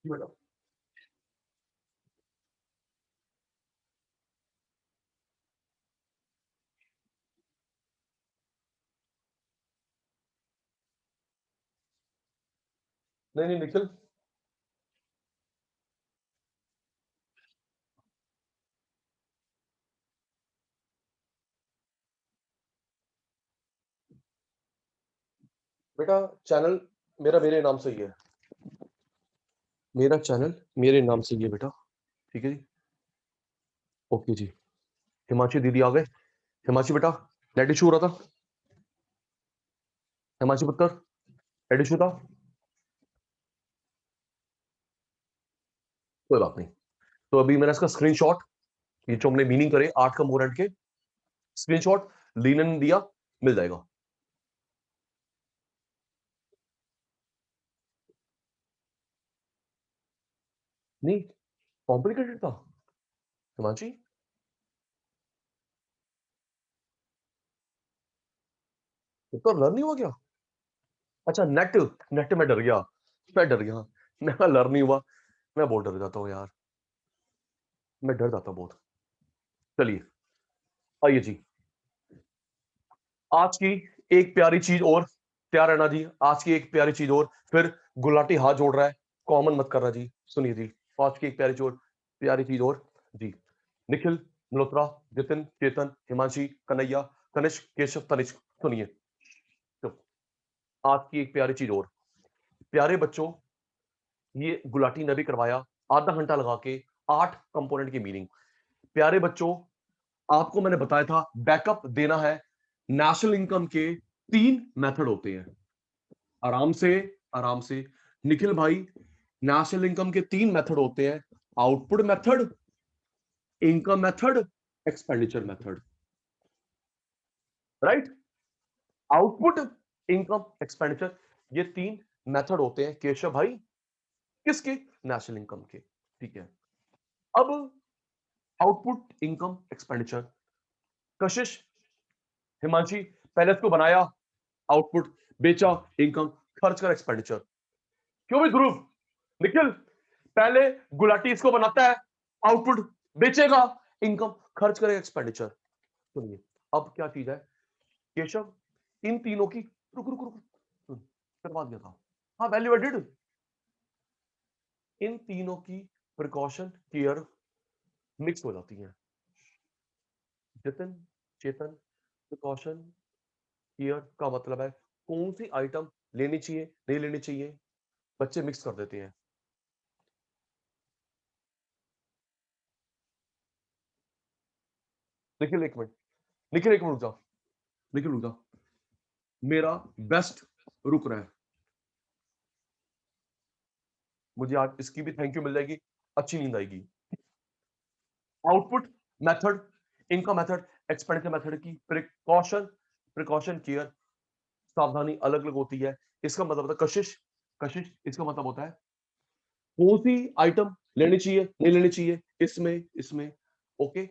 बेटा नहीं नहीं निखिल बेटा चैनल मेरा मेरे नाम से ही है मेरा चैनल मेरे नाम से ही है बेटा ठीक है जी ओके जी हिमांशी दीदी आ गए हिमांशी बेटा नेट इशू हो रहा था हिमांशी पुत्र नेट इशू था कोई बात नहीं तो अभी मैंने इसका स्क्रीनशॉट ये जो हमने मीनिंग करे 8 कंपोनेंट के स्क्रीनशॉट लीनन दिया मिल जाएगा नहीं कॉम्प्लिकेटेड था हिमांशी। तो लर्न नहीं हुआ क्या? अच्छा नेट, नेट में डर गया, मैं डर गया, मैं लर्न नहीं हुआ। मैं बहुत डर जाता हूँ यार, मैं डर जाता हूँ बहुत। चलिए आइए जी, आज की एक प्यारी चीज और, तैयार रहना जी, आज की एक प्यारी चीज और, फिर गुलाटी हाथ जोड़ रहा है, कॉमन मत करना जी। सुनिए जी, आज की एक प्यारी चीज और जी। निखिल, मल्होत्रा, जितिन, चेतन, हिमांशी, कन्हैया, कनिष्क, केशव, तनिष्क, सुनिए। तो आज की एक प्यारी चीज और, प्यारे बच्चों, ये गुलाटी ने भी करवाया आधा घंटा लगा के, 8 कंपोनेंट की मीनिंग। प्यारे बच्चों, आपको मैंने बताया था बैकअप देना है। नेशनल इनकम के 3 मेथड होते हैं। आराम से, आराम से निखिल भाई, नेशनल इनकम के 3 मेथड होते हैं। Output method, income method, expenditure method. Right? Output, income, expenditure, ये 3 मेथड होते हैं केशव भाई, किसके? नेशनल इनकम के। ठीक है, अब आउटपुट, इनकम, एक्सपेंडिचर, कशिश, हिमांशी, पहले इसको बनाया आउटपुट, बेचा इनकम, खर्च कर एक्सपेंडिचर। क्यों भी ध्रुव? निखिल, पहले गुलाटी इसको बनाता है, आउटपुट बेचेगा, इनकम, खर्च करेगा, एक्सपेंडिचर। सुनिए, अब क्या चीज है केशव, इन तीनों की, रुक रुक रुक, करवा दिया था, हाँ वैल्यू एडेड, इन तीनों की प्रिकॉशन केयर मिक्स हो जाती है। जितिन, चेतन, प्रिकॉशन केयर का मतलब है कौन सी आइटम लेनी चाहिए, नहीं लेनी चाहिए, बच्चे मिक्स कर देते हैं। निखिल एक मिनट, निखिल एक मिनट रुक जाओ, निखिल रुक जाओ, मेरा बेस्ट रुक रहा है, मुझे आज इसकी भी थैंक यू मिल जाएगी, अच्छी नींद आएगी। Output method, income method, expenditure method की प्रिकॉशन, प्रिकॉशन केयर, सावधानी अलग अलग होती है। इसका मतलब होता है कशिश, कशिश इसका मतलब होता है कौन सी आइटम लेनी चाहिए, नहीं लेनी चाहिए, इसमें इसमें। ओके,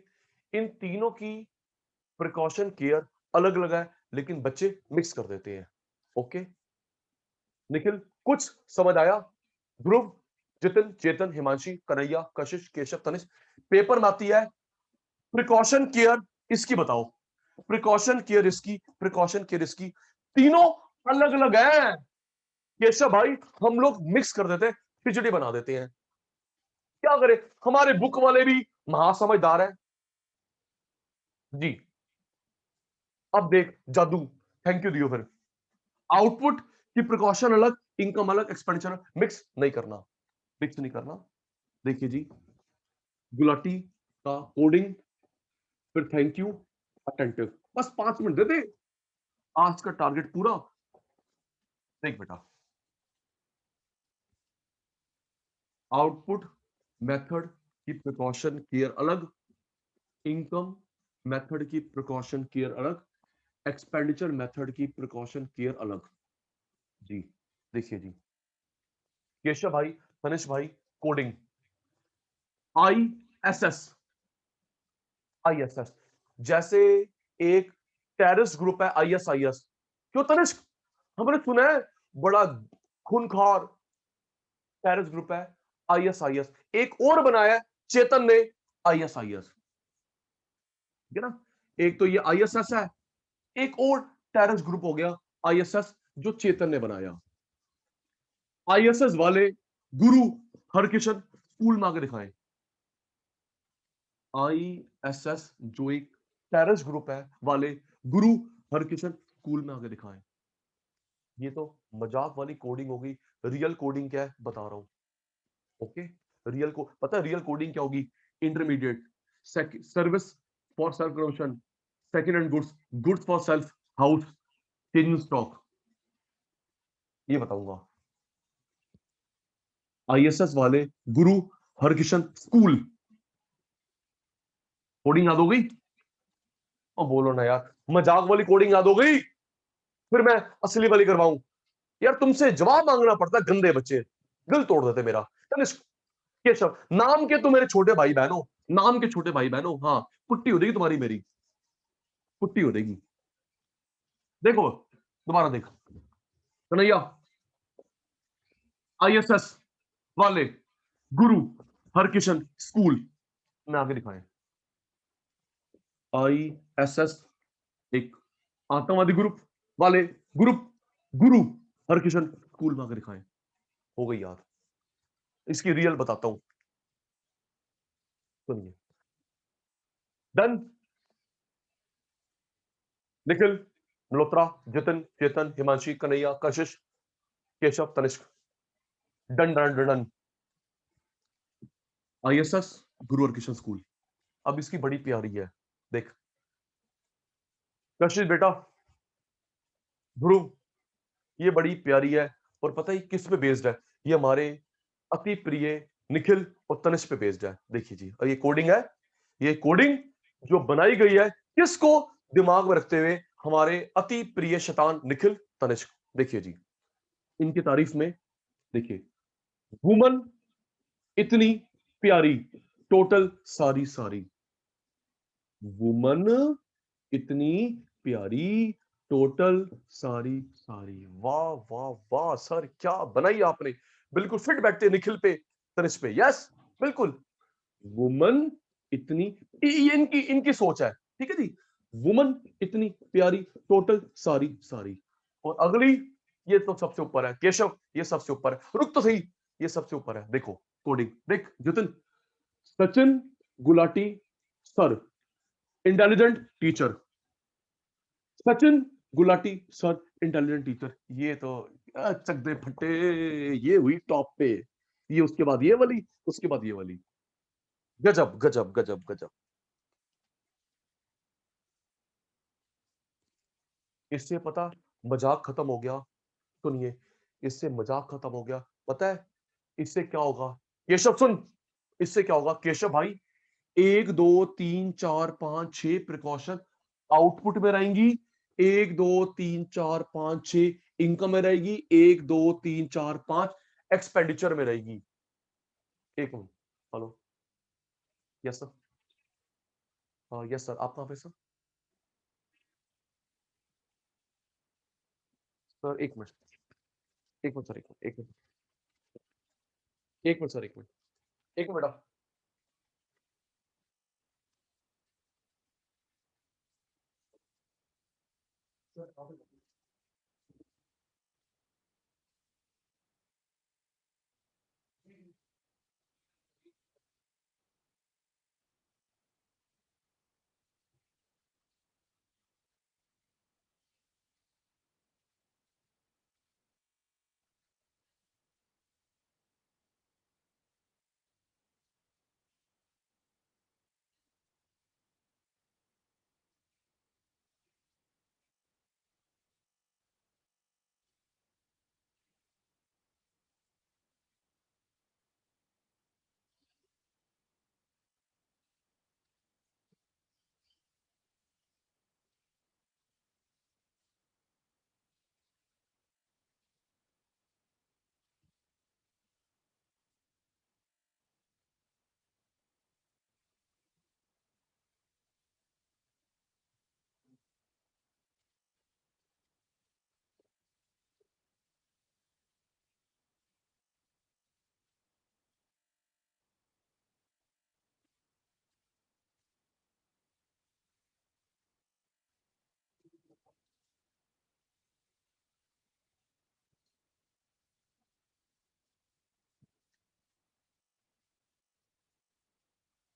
इन तीनों की प्रिकॉशन केयर अलग अलग है, लेकिन बच्चे मिक्स कर देते हैं। ओके निखिल, कुछ समझ आया? ध्रुव, जितिन, चेतन, हिमांशी, कन्हैया, कशिश, केशव, तनिष, पेपर में आती है प्रिकॉशन केयर, इसकी बताओ। प्रिकॉशन केयर इसकी, प्रिकॉशन केयर इसकी, तीनों अलग अलग है केशव भाई, हम लोग मिक्स कर देते हैं, खिचड़ी बना देते हैं। क्या करें, हमारे बुक वाले भी महासमझदार है जी। अब देख जादू, थैंक यू दियो फिर। आउटपुट की प्रिकॉशन अलग, इनकम अलग, एक्सपेंडिचर, मिक्स नहीं करना, मिक्स नहीं करना। देखिए जी, गुलाटी का कोडिंग, फिर थैंक यू, अटेंटिव, बस 5 मिनट दे दे, आज का टारगेट पूरा। देख बेटा, आउटपुट मेथड की प्रिकॉशन केयर अलग, इनकम मेथड की प्रिकॉशन केयर अलग, एक्सपेंडिचर मेथड की प्रिकॉशन केयर अलग जी। देखिए जी, केशव भाई, तनिष भाई, कोडिंग, आईएसएस, आईएसएस, जैसे एक टेररिस्ट ग्रुप है आईएसआईएस। क्यों तनिष्क, हमने सुना है बड़ा खूंखार टेररिस्ट ग्रुप है आईएसआईएस। एक और बनाया है चेतन ने, आईएसआईएस, ठीक है ना? एक तो ये आईएसएस है, एक और टेररिस्ट ग्रुप हो गया आईएसएस जो चेतन ने बनाया। आईएसएस वाले गुरु हरकिशन स्कूल में आके दिखाएं। आईएसएस जो एक टेररिस्ट ग्रुप है वाले गुरु हरकिशन स्कूल में आके दिखाएं। ये तो मजाक वाली कोडिंग होगी, रियल कोडिंग क्या है बता रहा हूं। ओके, रियल को पता है रियल कोडिंग क्या होगी? Intermediate, service for self consumption, second hand goods, goods for self house, changing stock, ये बताऊंगा। आईएसएस वाले गुरु हरकिशन स्कूल, कोडिंग याद हो गई? और बोलो ना यार, मजाक वाली कोडिंग याद हो गई, फिर मैं असली वाली करवाऊं? यार तुमसे जवाब मांगना पड़ता है, गंदे बच्चे, दिल तोड़ देते मेरा। तनिष्क, केशव, नाम के तुम मेरे छोटे भाई बहन हो, नाम के छोटे भाई बहन हो। हाँ, पुट्टी हो जाएगी तुम्हारी मेरी, पुट्टी हो जाएगी। देखो, दोबारा देख, कन्हैया आईएसएस वाले गुरु हरकिशन स्कूल में आगे दिखाएं। आईएसएस एक आतंकवादी ग्रुप वाले ग्रुप गुरु हरकिशन स्कूल में आगे दिखाएं। हो गई याद। इसकी रियल बताता हूं, सुनिए। Done. Nikhil, Malhotra, Jatin, Chetan, Himanshi, Kanhaiya, Kashish, Keshav, Tanishq. Done done done done. ISS Guru Harkishan school. अब इसकी बड़ी प्यारी है, देख। कशिश बेटा, ध्रुव, ये बड़ी प्यारी है। और पता है किस पे बेस्ड है? ये हमारे अति प्रिय निखिल और तनिष्क पे बेस्ड है। देखिए जी, और ये कोडिंग है, ये कोडिंग जो बनाई गई है किसको दिमाग में रखते हुए? हमारे अति प्रिय शैतान निखिल, तनिष्क। देखिए जी, इनकी तारीफ में देखिए, वुमन इतनी प्यारी, टोटल सारी सारी। वुमन इतनी प्यारी, टोटल सारी सारी। वाह वाह वाह सर, क्या बनाई आपने। बिल्कुल फिट बैठते निखिल पे, तनिष्क पे। यस, बिल्कुल। वुमन इतनी, ये इनकी इनकी सोच है, ठीक है जी। वुमन इतनी प्यारी, टोटल सारी सारी। और अगली, ये तो सबसे ऊपर है केशव, ये सबसे ऊपर है। रुक तो सही, ये सबसे ऊपर है। देखो कोडिंग देख Jatin. Sachin Gulati sir, intelligent teacher. Sachin Gulati sir, intelligent teacher. ये तो चक दे फटे, ये हुई टॉप पे। ये उसके बाद ये वाली, उसके बाद ये वाली। गजब गजब गजब गजब। इससे पता मजाक खत्म हो गया। सुनिए, इससे मजाक खत्म हो गया। पता है इससे क्या होगा? केशव सुन, इससे क्या होगा केशव भाई? 1 2 3 4 5 6 प्रिकॉशन आउटपुट में रहेंगी। 1 2 3 4 5 6 इनकम में रहेगी। 1 2 3 4 5 एक्सपेंडिचर में रहेगी। एक minute. Hello. Yes sir. Yes sir, आप कहाँ पे सर? सर एक मिनट, एक मिनट सर, एक मिनट, एक मिनट, एक मिनट सर, एक मिनट, एक मिनट।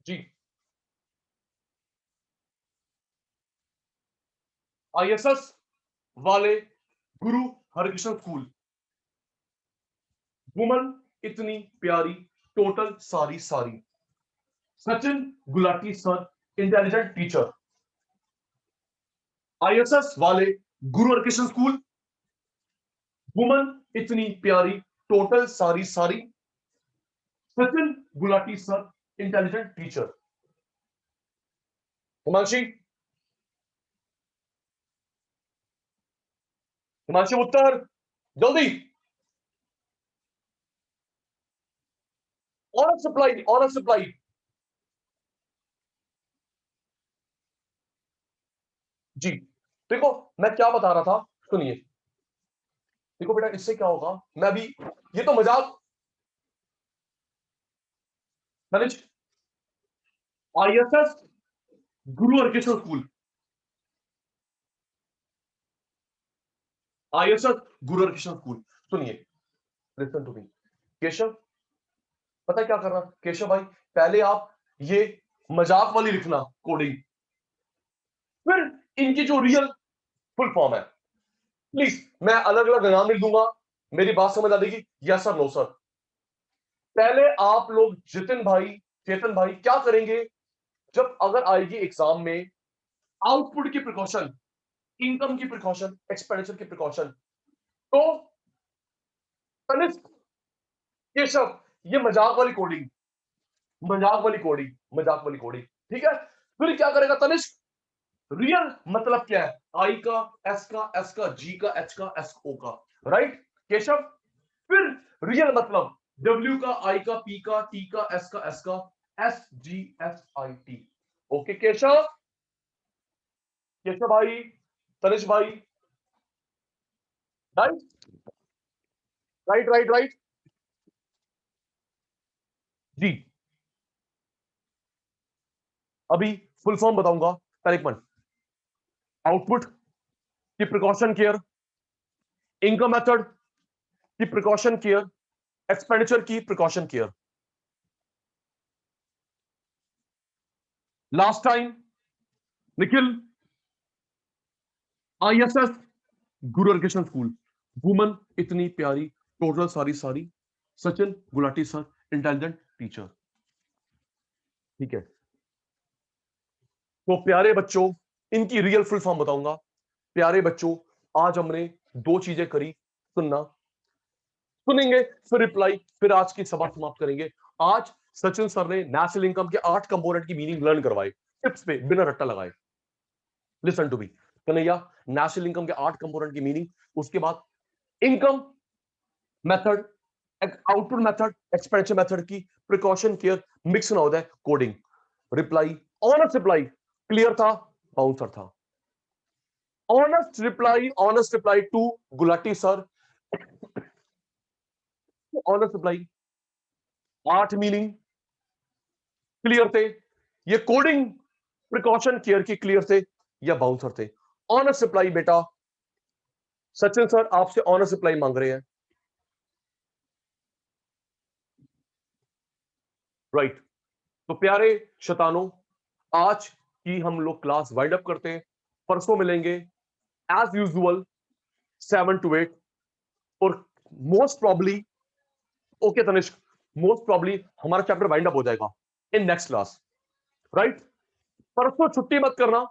जी, आईएसएस वाले गुरु हरकृष्ण स्कूल। वुमन इतनी प्यारी, टोटल सारी सारी। Sachin Gulati sir, intelligent teacher. ISS वाले गुरु हरकृष्ण स्कूल। वुमन इतनी प्यारी, टोटल सारी सारी। Sachin Gulati sir, intelligent teacher. Himanshi, Himanshi उत्तर जल्दी। ऑनर सप्लाई जी। देखो मैं क्या बता रहा था, सुनिए। देखो बेटा इससे क्या होगा, मैं अभी, ये तो मजाक मैनेज, आईएसएस गुरु हरकृष्ण स्कूल, आईएसएस गुरु हरकृष्ण स्कूल। सुनिए, लिसन टू मी केशव, पता है क्या करना केशव भाई, पहले आप ये मजाक वाली लिखना कोडिंग, फिर इनकी जो रियल फुल फॉर्म है, प्लीज मैं अलग अलग नाम लिख दूंगा, मेरी बात समझ आ जाएगी, यस सर नो सर। पहले आप लोग जितिन भाई, चेतन भाई क्या करेंगे, जब अगर आएगी एग्जाम में आउटपुट की प्रिकॉशन, इनकम की प्रिकॉशन, एक्सपेंडिचर की प्रिकॉशन, तो तनिष्क, केशव, ये मजाक वाली कोडिंग, मजाक वाली कोडिंग, मजाक वाली कोडिंग, ठीक है। फिर क्या करेगा तनिष्क, रियल मतलब क्या है, आई का, एस का, एस का, जी का, एच का, एस ओ का, राइट केशव। फिर रियल मतलब डब्ल्यू का, आई का, पी का, टी का, एस का, एस का, S G S I T. Okay Keshav, Keshav भाई, तनिष भाई, राइट राइट राइट राइट जी। अभी फुल फॉर्म बताऊंगा, पहले एक मिनट, आउटपुट की प्रिकॉशन केयर, इनकम मेथड की प्रिकॉशन केयर, एक्सपेंडिचर की precaution care. Last time Nikhil, ISS गुरु हरकृष्ण स्कूल, वुमन इतनी प्यारी, टोटल सारी सारी, Sachin Gulati sir, intelligent teacher, ठीक है। तो प्यारे बच्चों, इनकी रियल फुल फॉर्म बताऊंगा। प्यारे बच्चों, आज हमने दो चीजें करी, सुनना, सुनेंगे, फिर रिप्लाई, फिर आज की सभा समाप्त करेंगे। आज सचिन सर ने नेशनल इनकम के 8 कंपोनेंट की मीनिंग लर्न करवाए, टिप्स पे बिना रट्टा लगाए। Listen to me Kanhaiya, national income के 8 कंपोनेंट की मीनिंग, उसके बाद income method, output method, expenditure method की प्रिकॉशन केयर, मिक्स ना हो जाए coding. Reply, honest reply clear था, बाउंसर था। Honest reply to Gulati sir, honest reply, 8 meaning clear थे, ये कोडिंग प्रिकॉशन केयर की क्लियर थे या बाउंसर थे। ऑनेस्ट रिप्लाई बेटा, सचिन सर आपसे ऑनेस्ट रिप्लाई मांग रहे हैं, राइट। तो प्यारे शतानों, आज की हम लोग क्लास वाइंड अप करते हैं, परसों मिलेंगे एज यूजुअल 7 to 8, और most probably, okay Tanishq, most probably हमारा चैप्टर वाइंड अप हो जाएगा इन नेक्स्ट क्लास, राइट। परसों छुट्टी मत करना,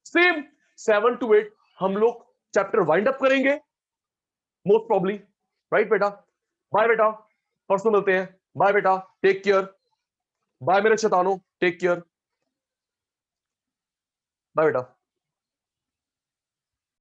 सेम 7 to 8 हम लोग चैप्टर वाइंड अप करेंगे मोस्ट प्रॉब्ली, राइट बेटा। बाय बेटा, परसों मिलते हैं, बाय बेटा, टेक केयर, बाय मेरे शैतानों, टेक केयर, बाय बेटा।